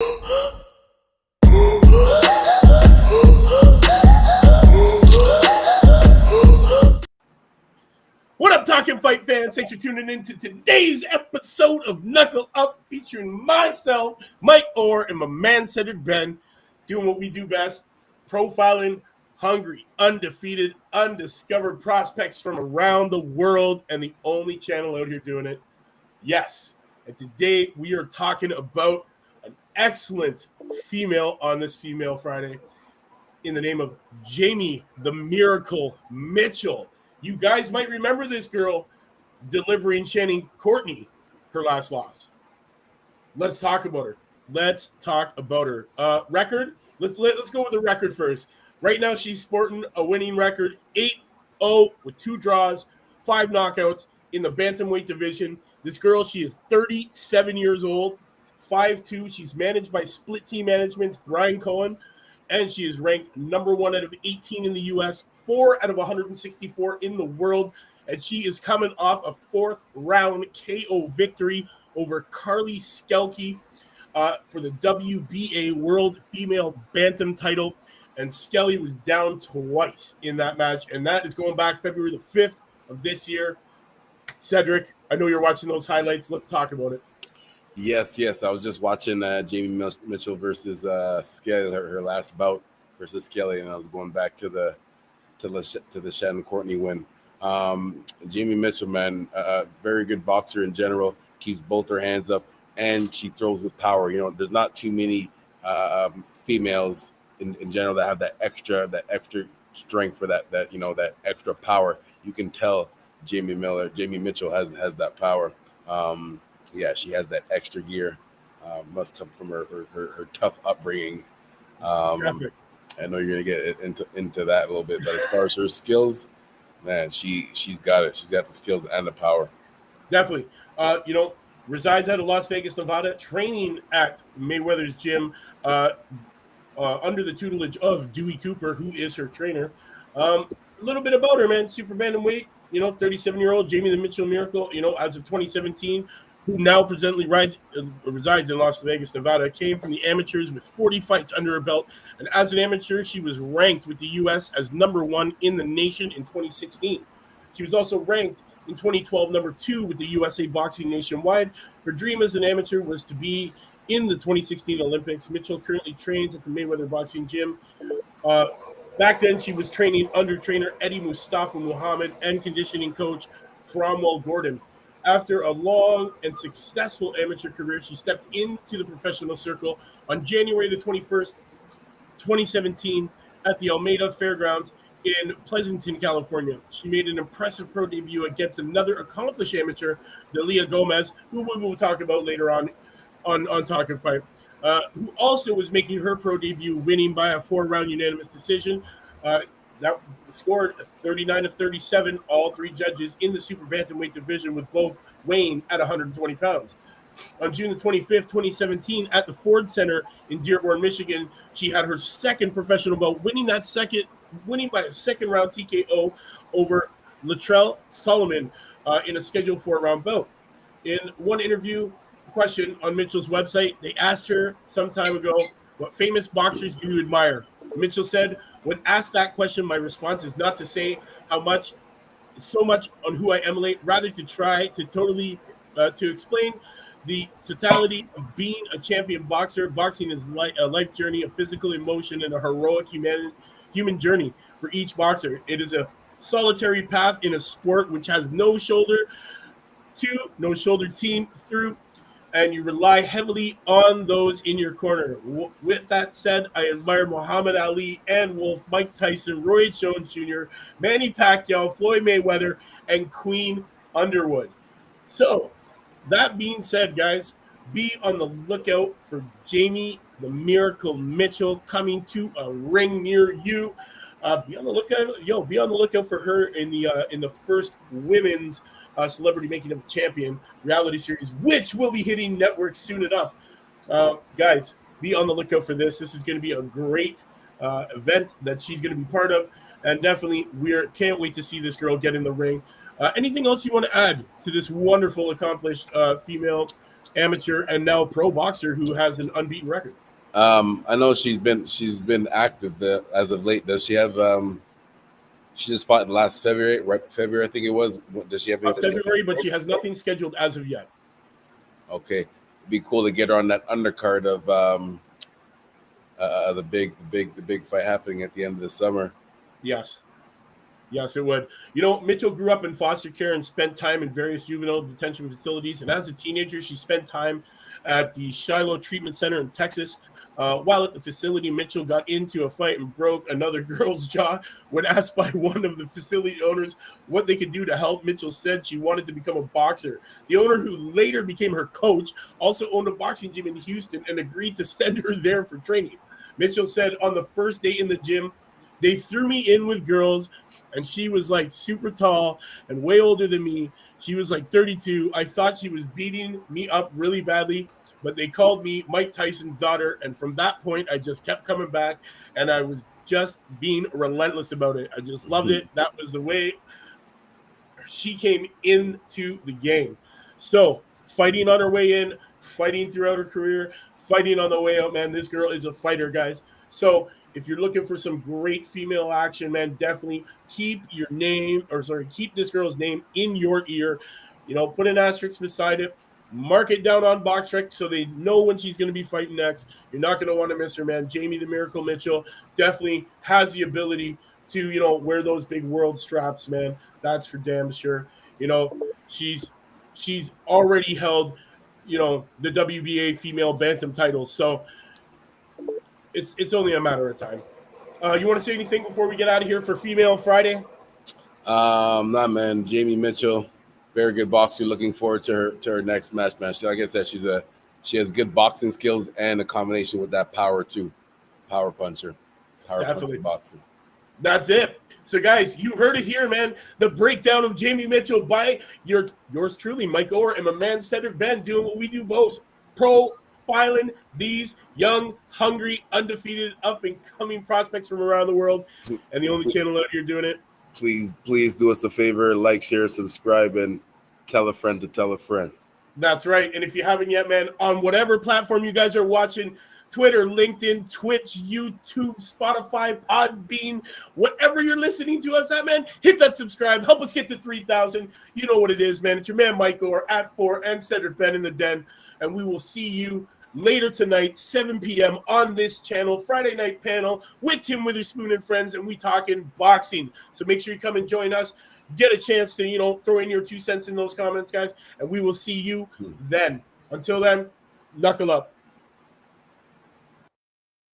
What up, Talkin fight fans? Thanks for tuning in to today's episode of Knuckle Up, featuring myself, Mike Orr, and my man Cedric Ben, doing what we do best, profiling hungry, undefeated, undiscovered prospects from around the world, and the only channel out here doing it. Yes, and today we are talking about an excellent female on this Female Friday in the name of Jamie the Miracle Mitchell. You guys might remember this girl delivering Shannon Courtney her last loss. Let's talk about her. Record. Let's go with the record first. Right now, she's sporting a winning record, 8-0 with 2 draws, 5 knockouts in the bantamweight division. This girl, she is 37 years old, 5'2". She's managed by Split Team Management's Brian Cohen, and she is ranked number 1 out of 18 in the U.S., 4 out of 164 in the world, and she is coming off a 4th-round KO victory over Carly Skelke for the WBA World Female Bantam title, and Skelly was down twice in that match, and that is going back February the 5th of this year. Cedric, I know you're watching those highlights. Let's talk about it. Yes. I was just watching Jamie Mitchell versus Skelly, her last bout versus Skelly, and I was going back to the Shannon Courtney win. Jamie Mitchell, man, very good boxer in general, keeps both her hands up, and she throws with power. You know, there's not too many females in general that have that extra strength for that extra power. You can tell Jamie Mitchell has that power. Yeah, she has that extra gear. Must come from her tough upbringing. I know you're gonna get into that a little bit, but as far as her skills, man, she's got it. She's got the skills and the power. Definitely. Resides out of Las Vegas, Nevada, training at Mayweather's gym under the tutelage of Dewey Cooper, who is her trainer. A little bit about her, man. Super bantamweight, 37-year-old Jamie the Mitchell Miracle, as of 2017, who now presently resides in Las Vegas, Nevada, came from the amateurs with 40 fights under her belt. And as an amateur, she was ranked with the U.S. as number 1 in the nation in 2016. She was also ranked in 2012 number 2 with the USA Boxing Nationwide. Her dream as an amateur was to be in the 2016 Olympics. Mitchell currently trains at the Mayweather Boxing Gym. Back then, she was training under trainer Eddie Mustafa Muhammad and conditioning coach Cromwell Gordon. After a long and successful amateur career, she stepped into the professional circle on January the 21st, 2017 at the Alameda Fairgrounds in Pleasanton, California. She made an impressive pro debut against another accomplished amateur, Delia Gomez, who we will talk about later on Talkin Fight, who also was making her pro debut, winning by a 4-round unanimous decision. That scored 39-37, all 3 judges in the super bantamweight division, with both weighing at 120 pounds. On June the 25th, 2017, at the Ford Center in Dearborn, Michigan, she had her second professional bout, winning by a 2nd-round TKO over Latrell Solomon in a scheduled 4-round bout. In one interview question on Mitchell's website, they asked her some time ago, what famous boxers do you admire? Mitchell said, when asked that question, my response is not to say so much on who I emulate, rather to try to explain the totality of being a champion boxer. Boxing is a life journey, a physical emotion, and a heroic human journey for each boxer. It is a solitary path in a sport which has no shoulder team through, and you rely heavily on those in your corner. With that said, I admire Muhammad Ali and Wolf, Mike Tyson, Roy Jones Jr., Manny Pacquiao, Floyd Mayweather, and Queen Underwood. So, that being said, guys, be on the lookout for Jamie the Miracle Mitchell coming to a ring near you. Be on the lookout for her in the first women's Celebrity Making of a Champion reality series, which will be hitting networks soon enough. Guys, be on the lookout for this. This is going to be a great event that she's going to be part of, and definitely can't wait to see this girl get in the ring. Anything else you want to add to this wonderful, accomplished female amateur and now pro boxer who has an unbeaten record. I know she's been active as of late. Does she have? She just fought last February, right? February, I think it was. Does she have anything? February, but she has nothing scheduled as of yet. Okay, it'd be cool to get her on that undercard of the big fight happening at the end of the summer. Yes, it would. Mitchell grew up in foster care and spent time in various juvenile detention facilities. And as a teenager, she spent time at the Shiloh Treatment Center in Texas. While at the facility, Mitchell got into a fight and broke another girl's jaw. When asked by one of the facility owners what they could do to help, Mitchell said she wanted to become a boxer. The owner, who later became her coach, also owned a boxing gym in Houston and agreed to send her there for training. Mitchell said, on the first day in the gym, they threw me in with girls, and she was like super tall and way older than me. She was like 32. I thought she was beating me up really badly, but they called me Mike Tyson's daughter. And from that point, I just kept coming back, and I was just being relentless about it. I just loved it. That was the way she came into the game. So fighting on her way in, fighting throughout her career, fighting on the way out, man. This girl is a fighter, guys. So if you're looking for some great female action, man, definitely keep this girl's name in your ear. Put an asterisk beside it. Mark it down on BoxRec so they know when she's going to be fighting next. You're not going to want to miss her, man. Jamie the Miracle Mitchell definitely has the ability to, wear those big world straps, man. That's for damn sure. She's already held, the WBA female bantam titles. So it's only a matter of time. You want to say anything before we get out of here for Female Friday? Nah, man. Jamie Mitchell, very good boxer. Looking forward to her next match, man. Like I said, she has good boxing skills and a combination with that power too. Power puncher boxing. That's it. So, guys, you heard it here, man. The breakdown of Jamie Mitchell by yours truly, Mike Orr, and my man Cedric Ben, doing what we do most, profiling these young, hungry, undefeated, up-and-coming prospects from around the world, and the only channel out here doing it. Please do us a favor, like, share, subscribe, and tell a friend to tell a friend. That's right. And if you haven't yet, man, on whatever platform you guys are watching, Twitter, LinkedIn, Twitch, YouTube, Spotify, Podbean, whatever you're listening to us at, man, hit that subscribe. Help us get to 3,000. You know what it is, man. It's your man, Mike Orr, at 4, and Cedric Ben in the Den. And we will see you later tonight, 7 p.m. on this channel, Friday night panel with Tim Witherspoon and friends, and we talking boxing. So make sure you come and join us. Get a chance to, throw in your 2 cents in those comments, guys, and we will see you then. Until then, knuckle up.